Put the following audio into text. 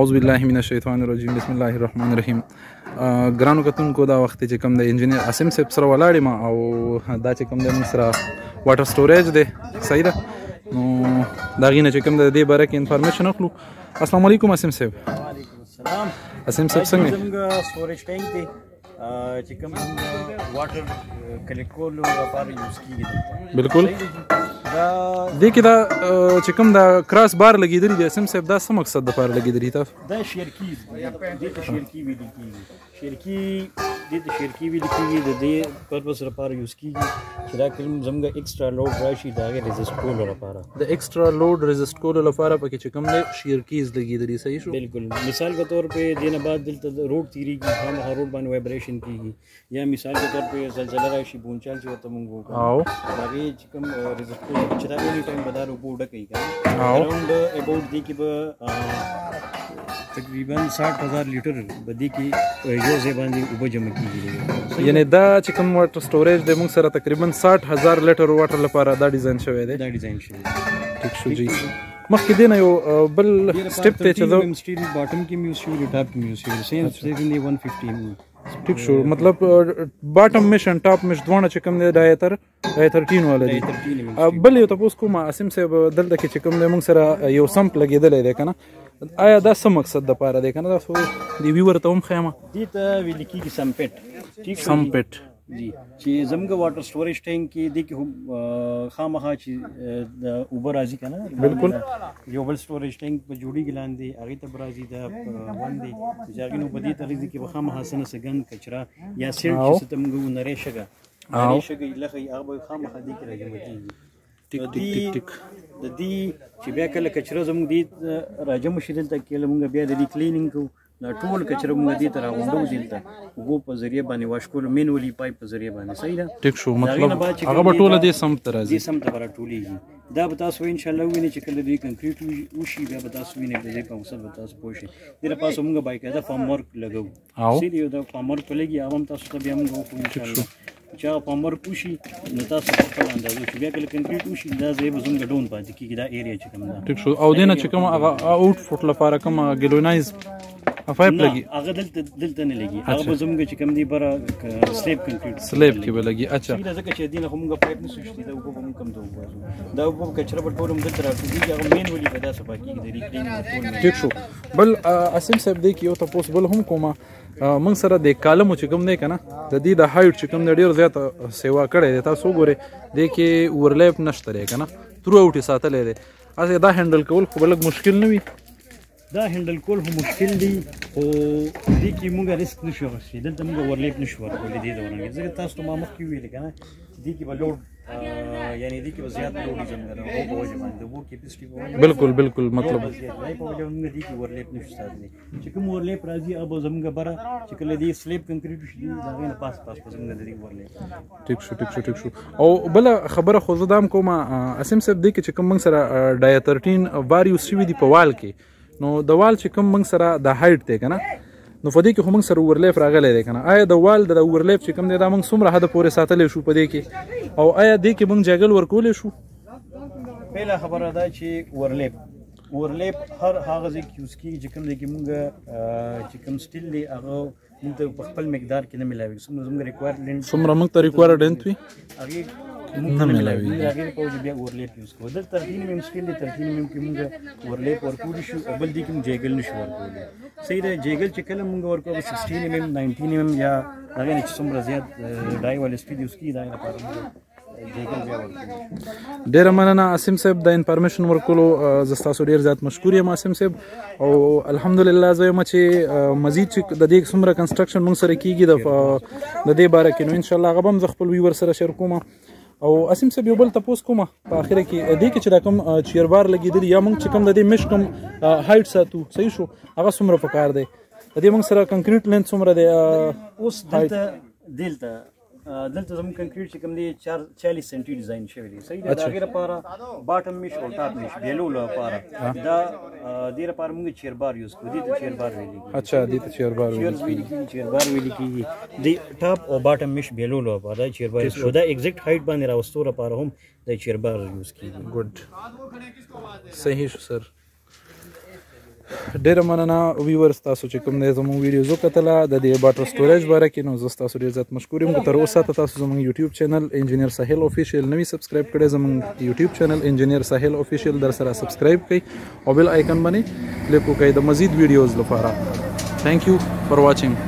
اعوذ بالله من الشیطان الرجیم بسم الله الرحمن الرحیم. ګرانو کتونکو دا وخت چې کوم د انجینر عاصم صاحب سره ولاړ یم او دا چې کوم د موږ سره واټر سټوریج دی صحیح ده نو دا غینه چې کوم د دې باره کې انفارمیشن اخلو. السلام علیکم عاصم صاحب. وعلیکم السلام. عاصم صاحب څنګه زموږ سټوریج ټینک دی چې کوم واټر کلیکټ کولو لپاره یوز کیږي. بالکل دا دې کې دا چې کوم دا کراس بار لګیدلی دی عاصم صاحب دا څه مقصد لپاره لګیدلی تاسو؟ دا شیرکی دې ته شیرکی ویل کیږي. شیرکی دې ته شیرکی ویل کیږي د دې پرپس لپاره یوز کیږي چې دا کوم زموږ ایکسترا لوډ راشي دا غي ریزست کولو لپاره د ایکسترا لوډ ریزست کولو لپاره پکې چې کوم دی شیرکیز لګیدلی صحیح شو. بالکل مثال کے طور پہ دینه بعد دلته روډ تیریږي هغه روډ باندې وایبریشن کیږي یا مثال کے طور پہ زلزلہ راشي بونچال چې وته مونږ وکړو او هغه چې کوم ریزست کولو چې دا ویلی ټایم بدار وګړه کوي اراوند اباؤٹ دی کې به تقریبا 60,000 لیټر بدی کې یو ځای باندې اوبه جمع کیږي. یعنی دا چې کوم واټر سټوریج د موږ سره تقریبا 60,000 لیټر واټر لپاره دا ډیزاین شوی دی. دا ډیزاین شوی ټیک شو جی. مخکې دی نه یو بل سټپ ته چې دا سټیل باټم کې میوز شو ټاپ کې میوز شو سیم سټیل 115 ټیک شو مطلب باټم مش ان ټاپ مش دوه چې کوم دی ډایتر 13 والا دی. بل یو تاسو کوم عاصم صاحب دلته کې چې کوم دی موږ سره یو سمپ لګیدل دی کنه آیا دا څه مقصد د پاره دی کنه تاسو دی ویور ته هم خیمه دې ته ویل کیږي سمپټ. ٹھیک سمپټ جی چې زموږ واټر سټوریج ټینک کې د کې خامخا چې د اوبر راځي کنه بالکل یو بل سټوریج ټینک په جوړی ګلاندې هغه ته برازي د باندې ځاګې نو بدی طریقې کې خامخا سن سګن کچرا یا سیل چې تمګو نری شګه لخه هغه خامخا دې کې راځي. ټیک ټیک ټیک د دې چې بیا کله کچره زموږ دې راجم شیدل ته کې موږ بیا د کلینینګ کو ټول کچره موږ دې تر غونډو دلته وګو په ذریعہ باندې واش کول مینولی پایپ په ذریعہ باندې صحیح ده. ټیک شو مطلب هغه به ټول دې سم تر راځي دې سم ته را ټولېږي. دا به تاسو ان شاء الله وینئ چې کله دې کنکریټ وشي بیا به تاسو وینئ په دې په مسل به تاسو پوه شئ. دې لپاره موږ باقاعده فارم ورک لګو سیدی دا فارم ورک لګي هغه هم تاسو ته بیا موږ وکړو ان شاء الله چې فارم ورک وشي نو تاسو په خپل اندازه چې بیا کله کنکریټ وشي دا ځای به زموږ ډون پاتې کېږي دا ایریا چې کوم ده. ټیک شو او دې نه چې کوم هغه آوټ فوټ لپاره کوم ګلونایز افایپ لګي هغه دلته نه لګي هغه به زموږ چې کوم دی بره سلیب کنکریټ سلیب کې به لګي. اچھا دا ځکه چې دینه موږ پایپ نه سوشتي دا وګو موږ کم ته وګورو دا وګو کچره په ټولم دلته راټولېږي هغه مین ولي په داسه پاکي د ریکلینګ ټول. ټیک شو بل عاصم صاحب دی کې یو تاسو بل هم کومه موږ سره د کالم چې کوم دی کنه د دې د هایټ چې کوم دی ډیر زیات سیوا کړی دی تاسو ګوره د کې اورلیپ نشته دی کنه ترو اوټي ساتلې دی اسه دا هندل کول خو بلګ مشکل نه وي. دا هندل کول هم مشکل دی او دې کې موږ ریسک نشو غوښتي دلته موږ ورلیپ نشو ورکولې دې دوران کې ځکه تاسو ته ما مخکې ویل کنه دې کې به لوډ یعنی دې کې به زیات لوډ زموږ او په وجه باندې وو کیپاسټي بالکل بالکل مطلب په وجه موږ دې کې ورلیپ نشو ساتلی چې کوم ورلیپ راځي اب زموږ بره چې کله دې سلیب کنکریټ شي دا غینه پاس زموږ دې ورلیپ. ټیک شو او بل خبره خو زدام کومه عاصم صاحب دې کې چې کوم موږ سره ډای 13 بار یو سی وی دی په وال کې نو د وال چې کوم موږ سره د هایټ دی کنه نو په دې کې هم موږ سره اورلیپ راغلی دی کنه آیا د وال د اورلیپ چې کوم دی دا موږ څومره حد پورې ساتلی شو په دې کې او آیا دې کې موږ جګل ورکولی شو؟ پهله خبره ده چې اورلیپ هر هغه ځای کې یوز کېږي چې کوم دی کې موږ چې کوم سټیل دی هغه موږ ته په خپل مقدار کې نه میلاوي څومره زموږ ریکوایرمنټ څومره موږ ته ریکوایرمنټ وي هغې نه میلاوي هغې په وجه بیا اورلیپ یوز کوو. دلته 13 میم سټیل دی 13 میم کې موږ اورلیپ ورکولی شو او بل دې کې موږ جیګل نشو ورکولی صحیح ده. جیګل چې کله موږ ورکوو 16 میم 19 میم یا هغې نه چې څومره زیات ډای والا سپیډ یوز کېږي دا لپاره موږ ډیره مننه عاصم صاحب د انفارمیشن ورکولو زه ستاسو ډیر زیات مشکور یم عاصم صاحب او الحمدلله زه یم چې مزید چې د دې څومره کنسټرکشن موږ سره کیږي د دې باره کې نو ان شاء الله هغه به زه خپل ویور سره شیر کوم. او عاصم صاحب یو بل تاسو کومه په اخر کې دې کې چې دا کوم چیربار لګیدلی یا موږ چې کوم د دې مش کوم هایټ ساتو صحیح شو هغه څومره پکار دی د دې موږ سره کنکریټ لینث څومره دی اوس دلته زموږ کنکریټ چې کوم دی 40 سنټي ډیزاین شوی دی صحیح ده. د هغې لپاره باټم مش او ټاپ مش بیلو لپاره دا دې لپاره موږ چیربار یوز کوو. دې ته چیربار ویل کېږي. اچھا دې ته چیربار ویل کېږي. چیربار ویل کېږي. د ټاپ او باټم مش بیلو لپاره دا چیربار او دا ایگزیکټ هایټ باندې راوستو لپاره هم د چیربار یوز کېږي. ګډ صحیح شو سر. ډېره مننه ویورز تاسو چې کوم دی زموږ ویډیوز وکتله د دې باټر سټوریج باره کې نو زه تاسو ډېر زیات مشکور یم که تر اوسه تاسو زموږ یوټیوب چینل انجینیر ساحل افیشیل نوی سبسکرایب کړئ زموږ یوټیوب چینل انجینیر ساحل افیشیل در سره سبسکرایب کړئ او بیل آیکن باندې کلیک وکړئ د مزید ویډیوز لپاره. Thank you for watching.